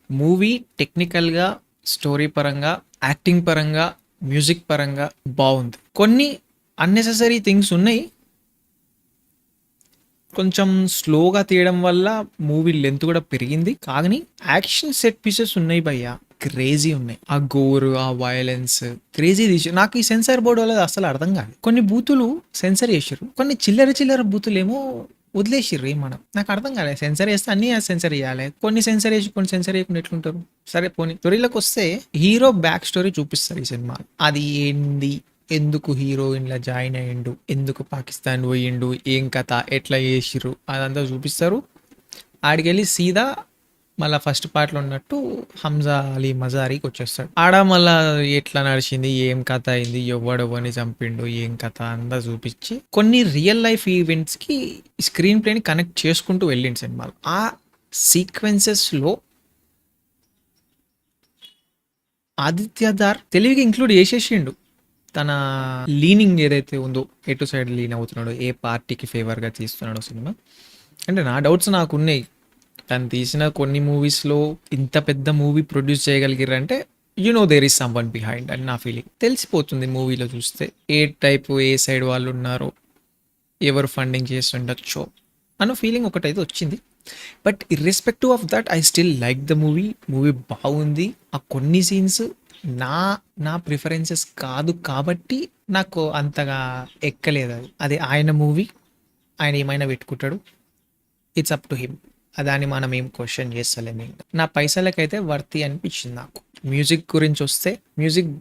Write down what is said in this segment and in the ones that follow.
Movie టెక్నికల్‌గా, story పరంగా, acting పరంగా, మ్యూజిక్ పరంగా బావుంది. కొన్ని అన్నెసెసరీ థింగ్స్ ఉన్నాయి. కొంచెం స్లోగా తీయడం వల్ల మూవీ లెంత్ కూడా పెరిగింది. కానీ యాక్షన్ సెట్ పీసెస్ ఉన్నాయి భయ్యా, క్రేజీ ఉన్నాయి. ఆ గోర్, ఆ వయలెన్స్ క్రేజీ తీసి నాకు ఈ సెన్సార్ బోర్డు వల్ల అసలు అర్థం కాదు. కొన్ని బూతులు సెన్సర్ చేసిర్రు, కొన్ని చిల్లర చిల్లర బూతులు ఏమో వదిలేసిర్రు. మనం నాకు అర్థం కాలేదు. సెన్సర్ వేస్తే అన్ని సెన్సర్ చేయాలి, కొన్ని సెన్సర్ వేసి కొన్ని సెన్సర్ వేయకుండా ఎట్లుంటారు? సరే పోనీ స్టోరీలోకి వస్తే, హీరో బ్యాక్ స్టోరీ చూపిస్తారు ఈ సినిమా. అది ఏంది, ఎందుకు హీరోయిన్లా జాయిన్ అయ్యిండు, ఎందుకు పాకిస్తాన్ పోయిండు, ఏం కథ, ఎట్లా చేసిర్రు, అదంతా చూపిస్తారు. ఆడికెళ్ళి సీదా మళ్ళీ ఫస్ట్ పార్ట్లో ఉన్నట్టు హంజా అలీ మజారీకి వచ్చేస్తాడు. ఆడ మళ్ళా ఎట్లా నడిచింది, ఏం కథ అయింది, ఎవడెవరిని చంపిండు, ఏం కథ అంతా చూపించి కొన్ని రియల్ లైఫ్ ఈవెంట్స్కి స్క్రీన్ ప్లేని కనెక్ట్ చేసుకుంటూ వెళ్ళింది సినిమాలో. ఆ సీక్వెన్సెస్లో ఆదిత్యదార్ తెలివిగా ఇంక్లూడ్ చేసేసిండు. తన లీనింగ్ ఏదైతే ఉందో, ఎటు సైడ్ లీన్ అవుతున్నాడో, ఏ పార్టీకి ఫేవర్గా తీస్తున్నాడో సినిమా. అంటే నా డౌట్స్ నాకు ఉన్నాయి. తను తీసిన కొన్ని మూవీస్లో ఇంత పెద్ద మూవీ ప్రొడ్యూస్ చేయగలిగారంటే there is someone behind అని నా ఫీలింగ్. తెలిసిపోతుంది మూవీలో చూస్తే ఏ టైపు, ఏ సైడ్ వాళ్ళు ఉన్నారో, ఎవరు ఫండింగ్ చేస్తుండొచ్చో అన్న ఫీలింగ్ ఒకటైతే వచ్చింది. But irrespective of that I still like the movie. Movie బాగుంది. ఆ కొన్ని సీన్స్ నా నా ప్రిఫరెన్సెస్ కాదు కాబట్టి నాకు అంతగా ఎక్కలేదు. అది ఆయన మూవీ, ఆయన ఏమైనా పెట్టుకుంటాడు, ఇట్స్ అప్ టు హిమ్. దాన్ని మనం ఏం క్వశ్చన్ చేస్తలేము. నా పైసలకైతే వర్తి అనిపించింది నాకు. మ్యూజిక్ గురించి వస్తే, మ్యూజిక్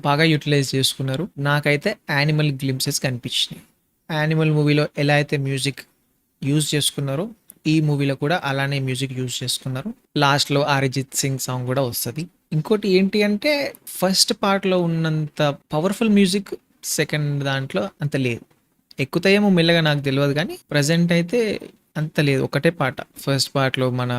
బాగా యూటిలైజ్ చేసుకున్నారు. నాకైతే యానిమల్ గ్లింప్సెస్ కనిపించినాయి. యానిమల్ మూవీలో ఎలా అయితే మ్యూజిక్ యూజ్ చేసుకున్నారో, ఈ మూవీలో కూడా అలానే మ్యూజిక్ యూజ్ చేసుకున్నారు. లాస్ట్లో అరిజిత్ సింగ్ సాంగ్ కూడా వస్తుంది. ఇంకోటి ఏంటి అంటే, ఫస్ట్ పార్ట్లో ఉన్నంత పవర్ఫుల్ మ్యూజిక్ సెకండ్ దాంట్లో అంత లేదు. ఎక్కుతాయేమో మెల్లగా, నాకు తెలియదు. కానీ ప్రజెంట్ అయితే అంత లేదు. ఒకటే పాట ఫస్ట్ పార్ట్లో మన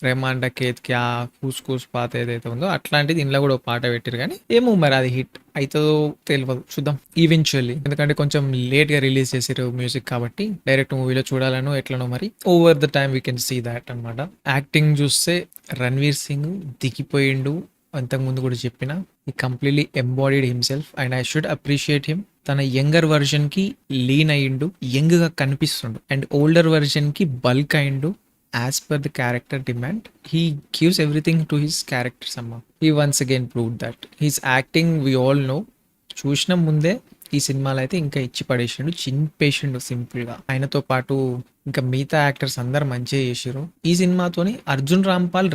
రెహమాన్ డకేత్ క్యా కూస్ కూస్ పాత ఏదైతే ఉందో అట్లాంటిది ఇంట్లో కూడా ఒక పాట పెట్టారు. కానీ ఏమో మరి అది హిట్ అవుతుందో తెలియదు, చూద్దాం ఈవెన్చువల్లీ. ఎందుకంటే కొంచెం లేట్గా రిలీజ్ చేసారు మ్యూజిక్ కాబట్టి డైరెక్ట్ మూవీలో చూడాలనో ఎట్లనో మరి. Over the time we can see that అనమాట. యాక్టింగ్ చూస్తే రణ్వీర్ సింగ్ దిగిపోయిండు. అంతకుముందు కూడా చెప్పిన, ఈ completely embodied himself and I should appreciate him. తన యంగర్ వర్జన్ కి లీన్ అయ్యిండు, యంగ్ గా కనిపిస్తుండు. అండ్ ఓల్డర్ వర్జన్ కి బల్క్ అయ్యిండు. As per the character demand, he gives everything to his characters అమ్మ. He once again proved that his acting we all know. చూసిన ముందే ఈ సినిమాలో అయితే ఇంకా ఇచ్చి పడేసిండు, చింపేసిండు సింపుల్ గా. ఆయనతో పాటు ఇంకా మిగతా యాక్టర్స్ అందరు మంచిగా చేసిరు. ఈ సినిమాతోని అర్జున్ రాంపాల్